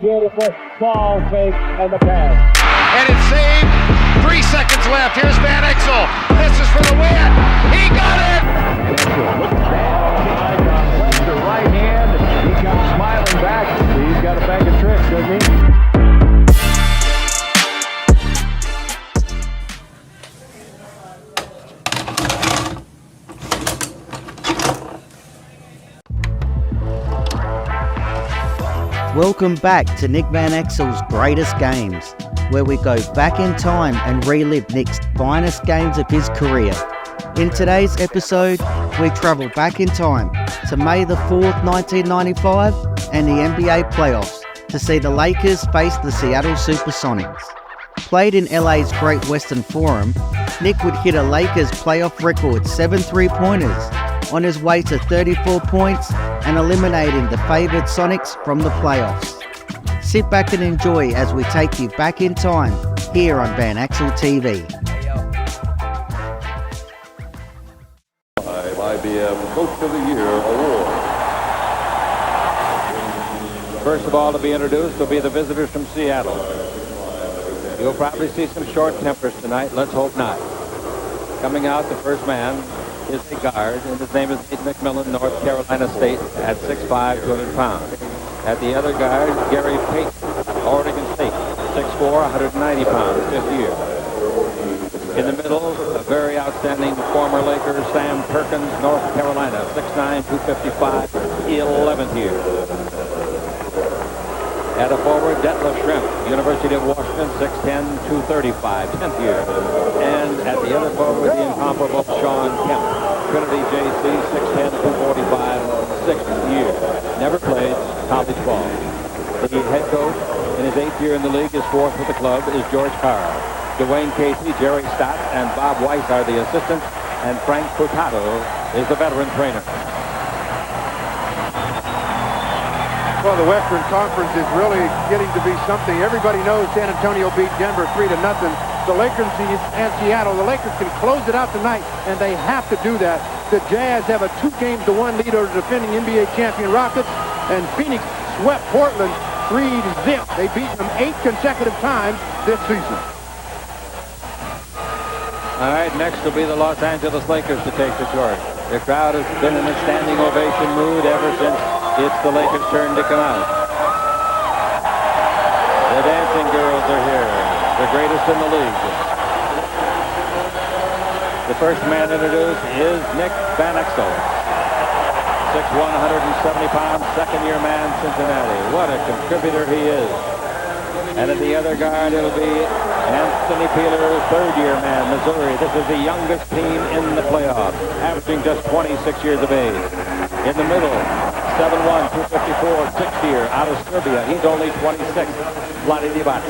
Beautiful ball fake and the pass. And it's saved. 3 seconds left. Here's Van Exel. This is for the win. He got it. Van Exel with the ball on left to right hand. He comes smiling back. He's got a bag of tricks, doesn't he? Welcome back to Nick Van Exel's Greatest Games, where we go back in time and relive Nick's finest games of his career. In today's episode, we travel back in time to May the 4th, 1995 and the NBA playoffs to see the Lakers face the Seattle Supersonics. Played in LA's Great Western Forum, Nick would hit a Lakers playoff record 7 3-pointers on his way to 34 points and eliminating the favoured Sonics from the playoffs. Sit back and enjoy as we take you back in time here on Van Exel TV. IBM Coach of the Year Award. First of all to be introduced will be the visitors from Seattle. You'll probably see some short tempers tonight. Let's hope not. Coming out, the first man is a guard, and his name is Nate McMillan, North Carolina State, at 6'5", 200 pounds. At the other guard, Gary Payton, Oregon State, 6'4", 190 pounds, 5th year. In the middle, a very outstanding former Laker, Sam Perkins, North Carolina, 6'9", 255, 11th year. At a forward, Detlef Schrempf, University of Washington, 6'10", 235, 10th year. And at the other forward, the incomparable Shawn Kemp, Trinity JC, 6'10", 245, 6th year. Never played college ball. The head coach in his 8th year in the league, his 4th with the club, is George Karl. Dwayne Casey, Jerry Stott, and Bob Weiss are the assistants, and Frank Furtado is the veteran trainer. Well, the Western Conference is really getting to be something. Everybody knows San Antonio beat Denver 3-0. The Lakers and Seattle. The Lakers can close it out tonight, and they have to do that. The Jazz have a 2-1 lead over the defending NBA champion Rockets, and Phoenix swept Portland 3-0. They've beaten them 8 consecutive times this season. All right, next will be the Los Angeles Lakers to take the torch. The crowd has been in a standing ovation mood ever since it's the Lakers' turn to come out. The dancing girls are here, the greatest in the league. The first man introduced is Nick Van Exel. 6'1", 170 pounds, second-year man, Cincinnati. What a contributor he is. And at the other guard, it'll be Anthony Peeler, third-year man, Missouri. This is the youngest team in the playoffs, averaging just 26 years of age. In the middle, 7'1", 254, sixth year, out of Serbia. He's only 26, Vlade Divac.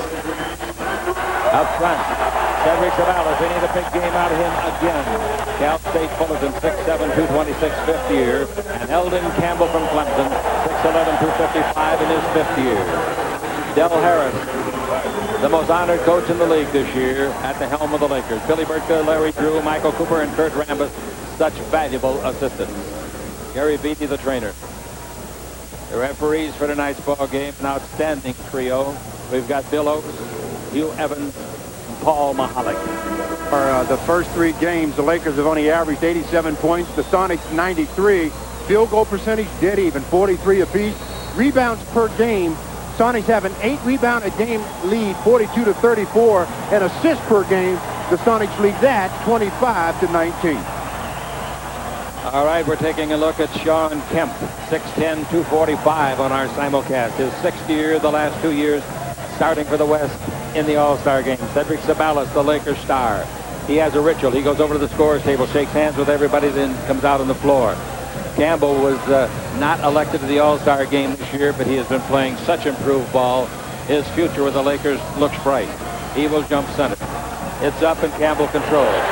Up front, Cedric Ceballos. They need a big game out of him again. Cal State Fullerton, 6'7", 226, fifth year. And Eldon Campbell from Clemson, 6'11", 255 in his 5th year. Del Harris, the most honored coach in the league this year, at the helm of the Lakers. Billy Burtka, Larry Drew, Michael Cooper, and Kurt Rambis, such valuable assistants. Gary Beatty, the trainer. The referees for tonight's ball game, an outstanding trio. We've got Bill Oakes, Hugh Evans, and Paul Mahalik. For the first 3 games, the Lakers have only averaged 87 points. The Sonics 93. Field goal percentage dead even, 43 apiece. Rebounds per game. Sonics have an 8-rebound a game lead, 42-34, and assists per game. The Sonics lead that 25-19. All right, we're taking a look at Shawn Kemp, 6'10", 245 on our simulcast. His 6th year, the last 2 years, starting for the West in the All-Star game. Cedric Ceballos, the Lakers star. He has a ritual. He goes over to the scorer's table, shakes hands with everybody, then comes out on the floor. Campbell was not elected to the All-Star game this year, but he has been playing such improved ball. His future with the Lakers looks bright. He will jump center. It's up and Campbell controls.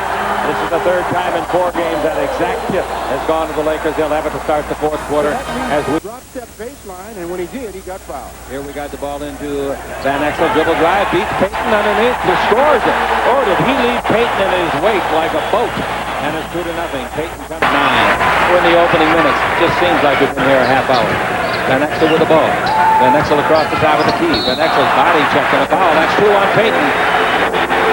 This is the 3rd time in 4 games that exact tip has gone to the Lakers. They'll have it to start the 4th quarter. As we drop step baseline, and when he did, he got fouled. Here we got the ball into Van Exel, dribble drive, beats Payton underneath, scores it. Or did he leave Payton in his wake like a boat? And it's 2-0. Payton comes 9. We're in the opening minutes. Just seems like we've been here a half hour. Van Exel with the ball. Van Exel across the top of the key. Van Exel's body check and a foul. That's 2 on Payton.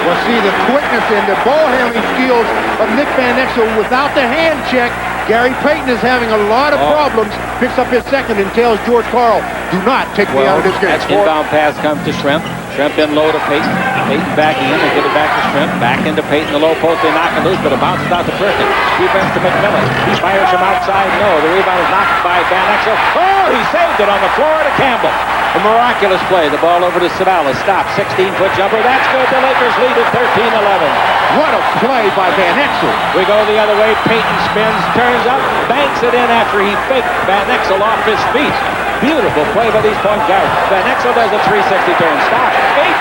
Well, see, the quickness and the ball handling skills of Nick Van Exel without the hand check. Gary Payton is having a lot of problems. Picks up his second and tells George Karl, do not take me out of this game. That's inbound pass comes to Shrimp. Shrimp in low to Payton. Payton backing him. They give it back to Shrimp. Back into Payton. The low post. They knock it loose, but it bounces out to Perkins. Defense to McMillan. He fires from outside. No. The rebound is knocked by Van Exel. Oh, he saved it on the floor to Campbell. A miraculous play. The ball over to Savala. Stop. 16-foot jumper. That's good. The Lakers lead at 13-11. What a play by Van Exel. We go the other way. Payton spins, turns up, banks it in after he faked Van Exel off his feet. Beautiful play by these point guards. Van Exel does a 360 turn. Stop.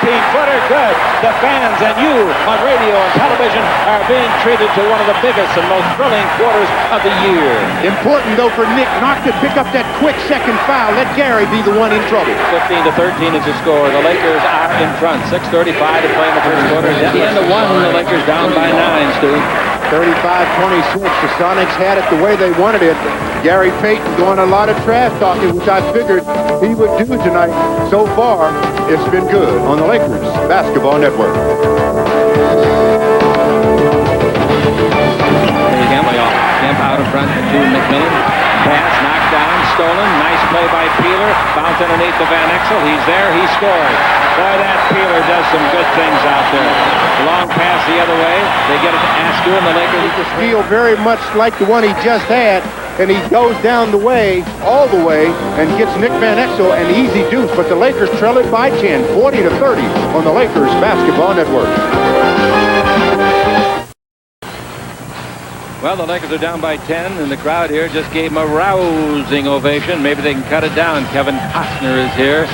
18-footer, good. The fans and you on radio and television are being treated to one of the biggest and most thrilling quarters of the year. Important, though, for Nick not to pick up that quick second foul. Let Gary be the one in trouble. 15-13 is the score. The Lakers are in front. 6:35 to play in the first quarter. At the end of one, the Lakers down by 9, Stu. 35-26. The Sonics had it the way they wanted it. Gary Payton doing a lot of trash talking, which I figured he would do tonight. So far, it's been good on the Lakers Basketball Network. Kemp out in front to McMillan. Pass knocked down, stolen. Nice play by Peeler. Bounce underneath to Van Exel. He's there. He scores. Boy, that Peeler does some good things out there. Long pass the other way. They get it to Askew and the Lakers. The steal very much like the one he just had, and he goes down the way, all the way, and gets Nick Van Exel an easy deuce. But the Lakers trail it by 10, 40-30 on the Lakers Basketball Network. Well, the Lakers are down by 10, and the crowd here just gave him a rousing ovation. Maybe they can cut it down. Kevin Costner is here,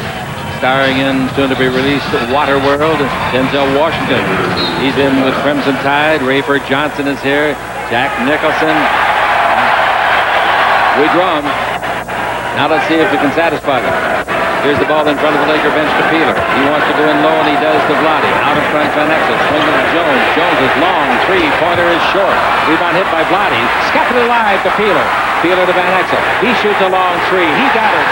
starring in soon-to-be-released Waterworld. Denzel Washington. He's in with Crimson Tide. Rayford Johnson is here. Jack Nicholson. We draw him. Now let's see if we can satisfy them. Here's the ball in front of the Laker bench to Peeler. He wants to go in low, and he does to Vlade. Out in front, Van Exel. Swinging to Jones. Jones is long. Three-pointer is short. Rebound hit by Vlade. Scuffed it alive to Peeler. Peeler to Van Exel. He shoots a long three. He got it.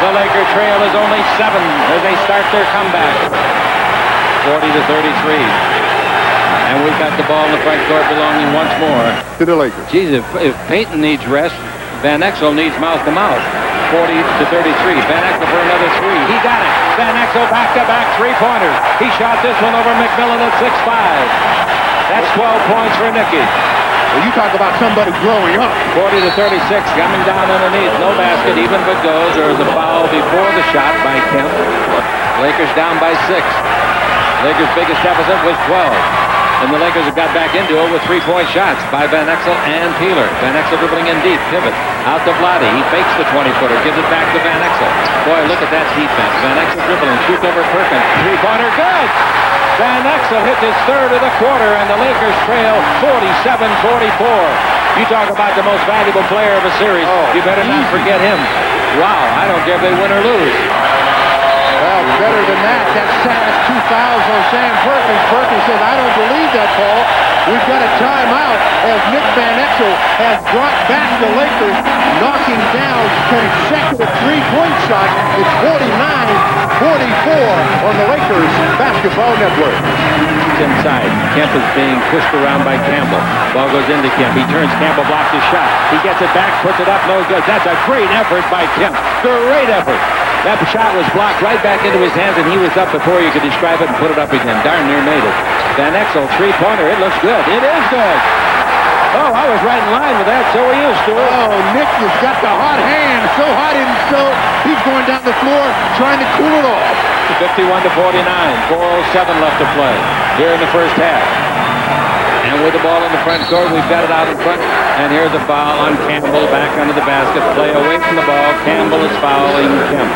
The Laker trail is only 7 as they start their comeback. 40-33. And we've got the ball in the front court belonging once more to the Lakers. Geez, if Payton needs rest, Van Exel needs mouth-to-mouth. 40-33. Van Exel for another three. He got it. Van Exel back-to-back three-pointers. He shot this one over McMillan at 6'5". That's 12 points for Nicky. Well, you talk about somebody growing up. 40-36, coming down underneath. No basket, even if it goes. There was a foul before the shot by Kemp. Lakers down by 6. Lakers' biggest deficit was 12. And the Lakers have got back into it with three-point shots by Van Exel and Peeler. Van Exel dribbling in deep, pivot. Out to Vlade. He fakes the 20-footer, gives it back to Van Exel. Boy, look at that defense. Van Exel dribbling, shoots over Perkins. Three-pointer, good! Van Exel hit his third of the quarter, and the Lakers trail 47-44. You talk about the most valuable player of a series. You better not forget him. Wow, I don't care if they win or lose. Well, better than that. That's 2 fouls on Sam Perkins. Perkins says, I don't believe that call. We've got a timeout as Nick Van Exel has brought back the Lakers, knocking down consecutive three-point shots. It's 49-44 on the Lakers Basketball Network. Inside. Kemp is being pushed around by Campbell. Ball goes into Kemp. He turns. Campbell blocks his shot. He gets it back, puts it up, no good. That's a great effort by Kemp. Great effort. That shot was blocked right back into his hands, and he was up before you could describe it and put it up again. Darn near made it. Van Exel, three-pointer. It looks good. It is good. Oh, I was right in line with that. So are you, Stuart. Oh, Nick has got the hot hand. So hot and so he's going down the floor trying to cool it off. 51-49. 4:07 left to play here in the first half. And with the ball in the front court, we've got it out in front. And here's a foul on Campbell, back under the basket. Play away from the ball. Campbell is fouling Kemp.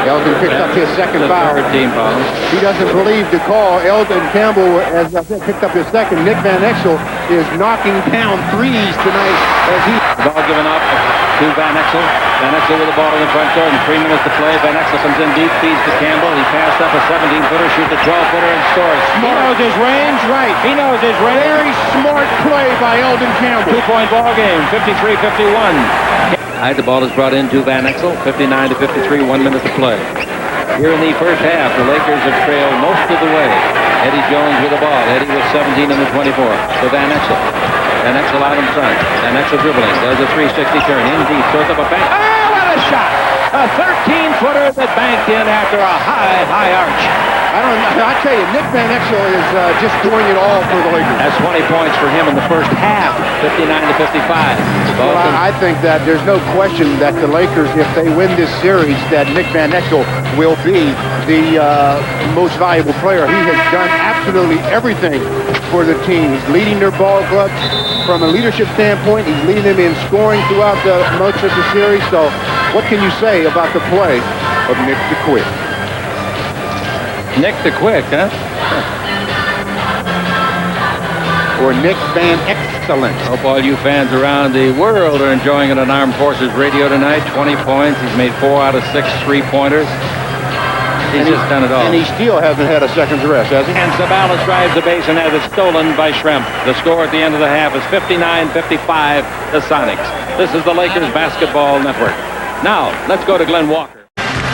Eldon picks up his second foul. Third team foul. He doesn't believe the call. Eldon Campbell, as I said, picked up his second. Nick Van Exel is knocking down threes tonight as he... The ball given up. to Van Exel. Van Exel with the ball in the front court and 3 minutes to play. Van Exel comes in deep, feeds to Campbell. He passed up a 17-footer, shoots a 12-footer and scores. He knows his range, right. He knows his range. Very smart play by Eldon Campbell. 2-point ball game, 53-51. The ball is brought in to Van Exel, 59-53, 1 minute to play. Here in the first half, the Lakers have trailed most of the way. Eddie Jones with the ball. Eddie with 17 in the 24 to Van Exel. Van Exel out in front. Van Exel dribbling. Does a 360 turn. In deep. Throws up a bank. Oh, what a shot! A 13-footer that banked in after a high arch. I tell you, Nick Van Exel is just doing it all for the Lakers. That's 20 points for him in the first half, 59-55. Well, I think that there's no question that the Lakers, if they win this series, that Nick Van Exel will be the most valuable player. He has done absolutely everything for the team. He's leading their ball club from a leadership standpoint. He's leading them in scoring throughout most of the series. So what can you say about the play of Nick the Quick? Nick the Quick, huh? Or Nick Van Excellent. Hope all you fans around the world are enjoying it on Armed Forces Radio tonight. 20 points. He's made 4 out of 6 3-pointers. He's just done it all. And he still hasn't had a second's rest, has he? And Sabalas drives the base and has it stolen by Schrempf. The score at the end of the half is 59-55, the Sonics. This is the Lakers Basketball Network. Now, let's go to Glenn Walker.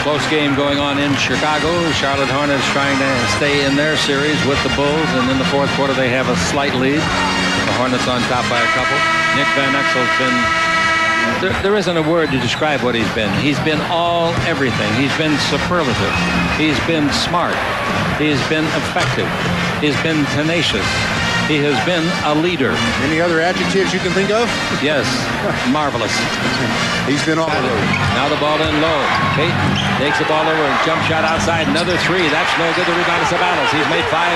Close game going on in Chicago. Charlotte Hornets trying to stay in their series with the Bulls, and in the fourth quarter they have a slight lead. The Hornets on top by a couple. Nick Van Exel's been... There isn't a word to describe what he's been. He's been everything. He's been superlative. He's been smart. He's been effective. He's been tenacious. He has been a leader. Any other adjectives you can think of? Yes, marvelous. He's been all over. Now the ball in low. Payton takes the ball over and jump shot outside. Another 3. That's no good. The rebound to Sabalas. He's made 4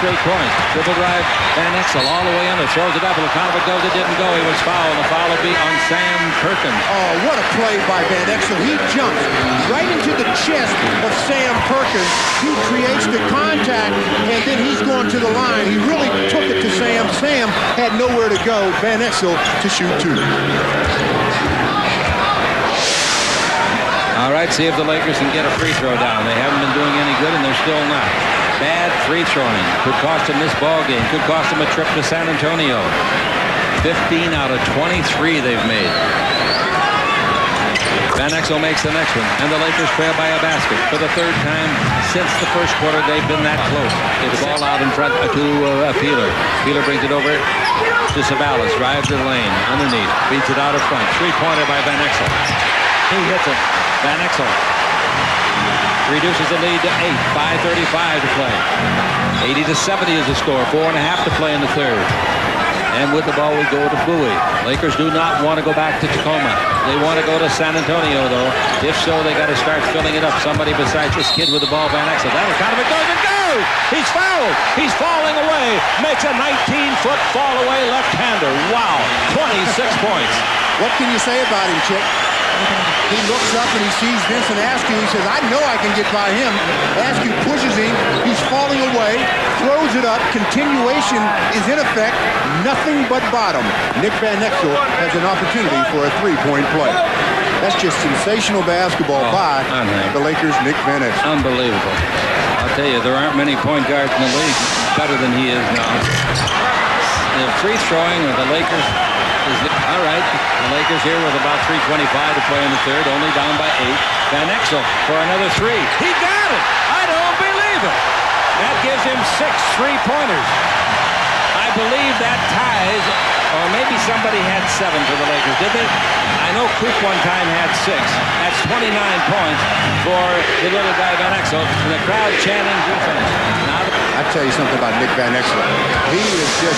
straight points. Dribble drive. Van Exel all the way under. Throws it up. Lukanovich goes. It didn't go. He was fouled. The foul will be on Sam Perkins. Oh, what a play by Van Exel. He jumps right into the chest of Sam Perkins. He creates the contact, and then he's going to the line. He really took it to Sam. Sam had nowhere to go. Van Exel to shoot 2. All right, see if the Lakers can get a free throw down. They haven't been doing any good, and they're still not. Bad free throwing. Could cost them this ball game. Could cost them a trip to San Antonio. 15 out of 23 they've made. Van Exel makes the next one, and the Lakers trail by a basket. For the third time since the first quarter, they've been that close. Get the ball out in front to Peeler. Peeler brings it over to Sabalas. Drives the lane underneath. Beats it out in front. 3-pointer by Van Exel. He hits it. Van Exel reduces the lead to 8. 5:35 to play. 80-70 is the score. 4.5 to play in the third. And with the ball, we go to Bowie. Lakers do not want to go back to Tacoma. They want to go to San Antonio, though. If so, they got to start filling it up. Somebody besides this kid with the ball, Van Exel. That'll kind of it goes and goes. He's fouled. He's falling away. Makes a 19-foot fall away left-hander. Wow. 26 points. What can you say about him, Chick? He looks up and he sees Vincent Askew. He says, I know I can get by him. Askew pushes him. He's falling away. Throws it up. Continuation is in effect. Nothing but bottom. Nick Van Exel has an opportunity for a 3-point play. That's just sensational basketball by the Lakers' Nick Van Exel. Unbelievable. I'll tell you, there aren't many point guards in the league better than he is now. The free throwing of the Lakers is all right. The Lakers here with about 3:25 to play in the third, only down by 8. Van Exel for another 3. He got it. I don't believe it. That gives him 6 3-pointers. I believe that ties, or maybe somebody had 7 for the Lakers. Did they? I know Coop one time had 6. That's 29 points for the little guy Van Exel. And the crowd chanting good finish. Now I tell you something about Nick Van Exel. He is just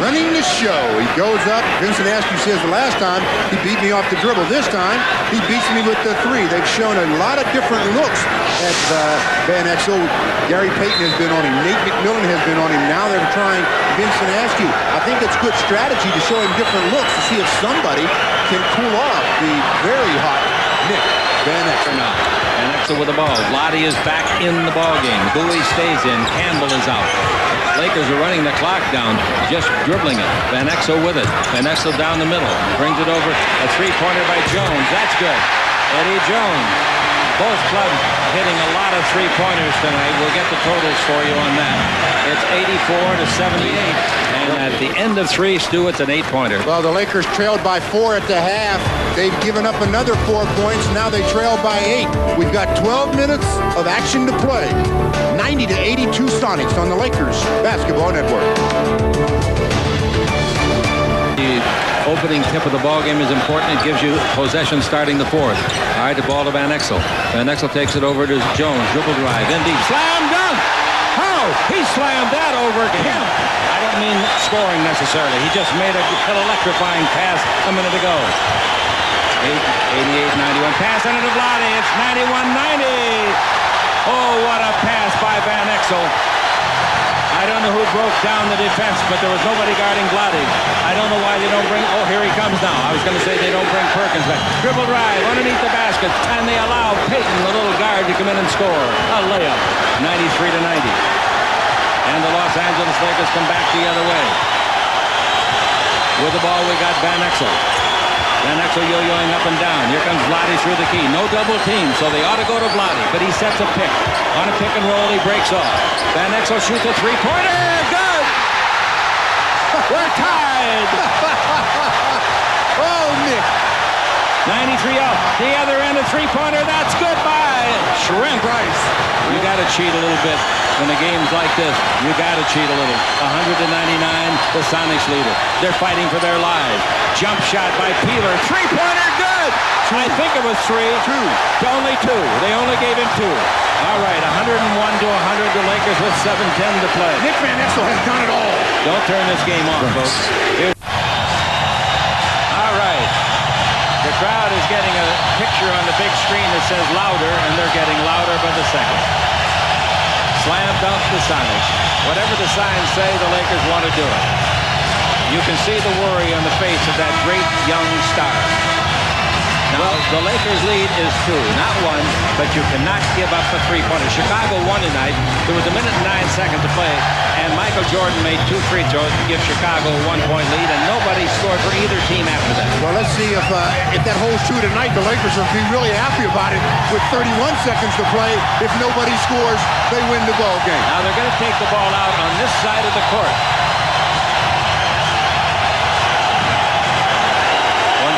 running the show. He goes up. Vincent Askew says the last time he beat me off the dribble. This time he beats me with the 3. They've shown a lot of different looks at Van Exel. Gary Payton has been on him. Nate McMillan has been on him. Now they're trying Vincent Askew. I think it's good strategy to show him different looks to see if somebody can cool off the very hot Nick Van Exel. Van Exel with the ball. Vlade is back in the ball game. Bowie stays in. Campbell is out. Lakers are running the clock down, just dribbling it. Van Exel with it. Van Exel down the middle. Brings it over. A three-pointer by Jones. That's good. Eddie Jones. Both clubs hitting a lot of three-pointers tonight. We'll get the totals for you on that. It's 84-78. And at the end of three, Stu, it's an 8-pointer. Well, the Lakers trailed by 4 at the half. They've given up another 4 points. Now they trail by 8. We've got 12 minutes of action to play. 90-82 Sonics on the Lakers Basketball Network. The opening tip of the ball game is important. It gives you possession starting the fourth. All right, the ball to Van Exel. Van Exel takes it over to Jones. Dribble drive. In deep. Slam dunk! How? He slammed that over him. I don't mean scoring necessarily. He just made an electrifying pass a minute ago. 88-91. Pass into Vlade. It's 91-90. Oh, what a pass by Van Exel. I don't know who broke down the defense, but there was nobody guarding Vlade. I don't know why they don't bring... Oh, here he comes now. I was going to say they don't bring Perkins back. Dribble drive underneath the basket, and they allow Payton, the little guard, to come in and score. A layup. 93-90. And the Los Angeles Lakers come back the other way. With the ball, we got Van Exel. Van Exel yo-yoing up and down. Here comes Vlade through the key. No double team, so they ought to go to Vlade. But he sets a pick. On a pick and roll, he breaks off. Van Exel shoots a three-pointer. Good! We're tied! Oh, Nick. 93 out. The other end, a three-pointer. That's good by Shrimp. Price. You got to cheat a little bit in a games like this. You got to cheat a little. 100-99, the Sonics lead it. They're fighting for their lives. Jump shot by Peeler. Three-pointer, good! I think it was 3. 2. Only 2. They only gave him 2. All right, 101-100. The Lakers with 7:10 to play. Nick Van Exel has done it all. Don't turn this game off, folks. All right. The crowd is getting a picture on the big screen that says louder, and they're getting louder by the second. Slam dunk the Sonics. Whatever the signs say, the Lakers want to do it. You can see the worry on the face of that great young star. Now, the Lakers lead is 2, not 1, but you cannot give up a three-pointer. Chicago won tonight. There was 1 minute and 9 seconds to play, and Michael Jordan made 2 free throws to give Chicago a 1-point lead, and nobody scored for either team after that. Well, let's see if that holds true tonight. The Lakers will be really happy about it with 31 seconds to play. If nobody scores, they win the ball game. Now, they're going to take the ball out on this side of the court.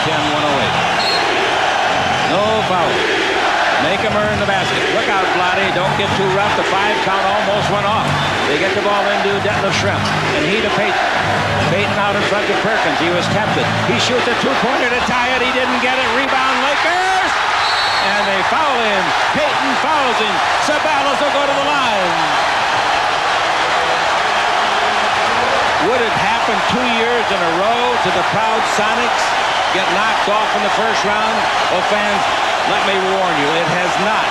110-108. No foul. Make him earn the basket. Look out, Vlade. Don't get too rough. The 5 count almost went off. They get the ball into Detlef Schrempf. And he to Payton. Payton out in front of Perkins. He was tempted. He shoots a 2-pointer to tie it. He didn't get it. Rebound, Lakers. And they foul him. Payton fouls him. Sabalos will go to the line. Would it happen 2 years in a row to the proud Sonics? Get knocked off in the first round? Well, fans, let me warn you, it has not,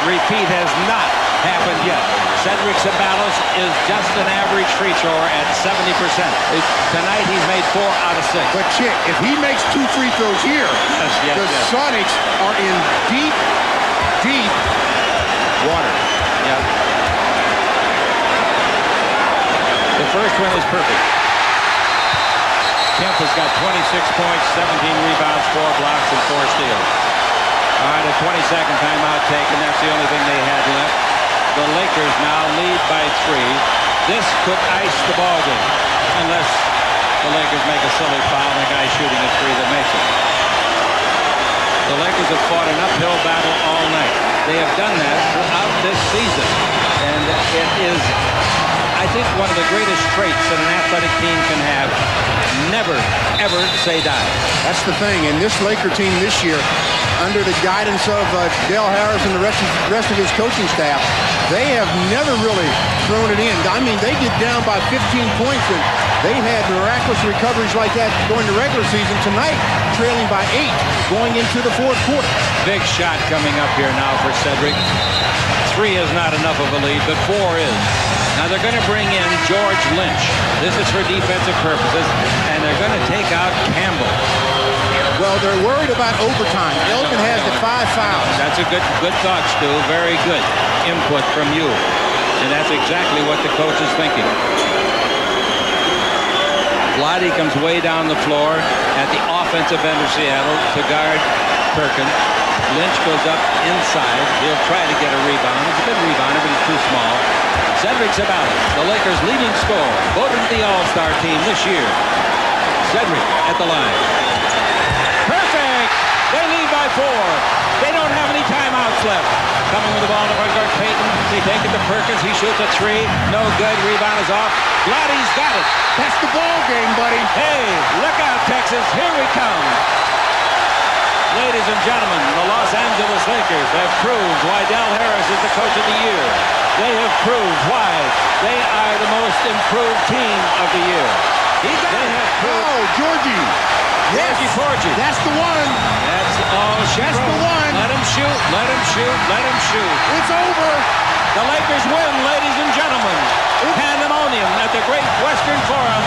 repeat, has not happened yet. Cedric Sabalos is just an average free thrower at 70%. Tonight he's made 4 out of 6. But Chick, if he makes 2 free throws here, yes, the Sonics are in deep, deep water. Yeah. The first one is perfect. Kemp has got 26 points, 17 rebounds, 4 blocks, and 4 steals. All right, a 20-second timeout taken. That's the only thing they had left. The Lakers now lead by 3. This could ice the ball game, unless the Lakers make a silly foul and the guy shooting a 3 that makes it. The Lakers have fought an uphill battle all night. They have done that throughout this season, and it is, I think, one of the greatest traits that an athletic team can have. Never, ever say die. That's the thing. And this Laker team this year, under the guidance of Dale Harris and the rest of his coaching staff, they have never really thrown it in. I mean, they get down by 15 points, and they've had miraculous recoveries like that during the regular season. Tonight, trailing by 8 going into the fourth quarter. Big shot coming up here now for Cedric. 3 is not enough of a lead, but 4 is. Now they're going to bring in George Lynch. This is for defensive purposes, and they're going to take out Campbell. Well, they're worried about overtime. Elgin has the 5 found. That's a good thought, Stu. Very good input from you. And that's exactly what the coach is thinking. Vlade comes way down the floor at the offensive end of Seattle to guard Perkins. Lynch goes up inside. He'll try to get a rebound. He's a good rebounder, but he's too small. Cedric Sabathia, the Lakers' leading scorer, voted to the All-Star team this year. Cedric at the line. Perfect! They lead by 4. They don't have any timeouts left. Coming with the ball to guard Payton. They take it to Perkins. He shoots a 3. No good. Rebound is off. Vlade's got it. That's the ball game, buddy. Hey, look out, Texas. Here we come. Ladies and gentlemen, the Los Angeles Lakers have proved why Del Harris is the coach of the year. They have proved why they are the most improved team of the year. They have proved. Oh, Georgie. Yes. Georgie Porgy. That's the one. That's all she That's wrote. the one. Let him shoot. Let him shoot. Let him shoot. It's over. The Lakers win, ladies and gentlemen. Pandemonium at the Great Western Forum.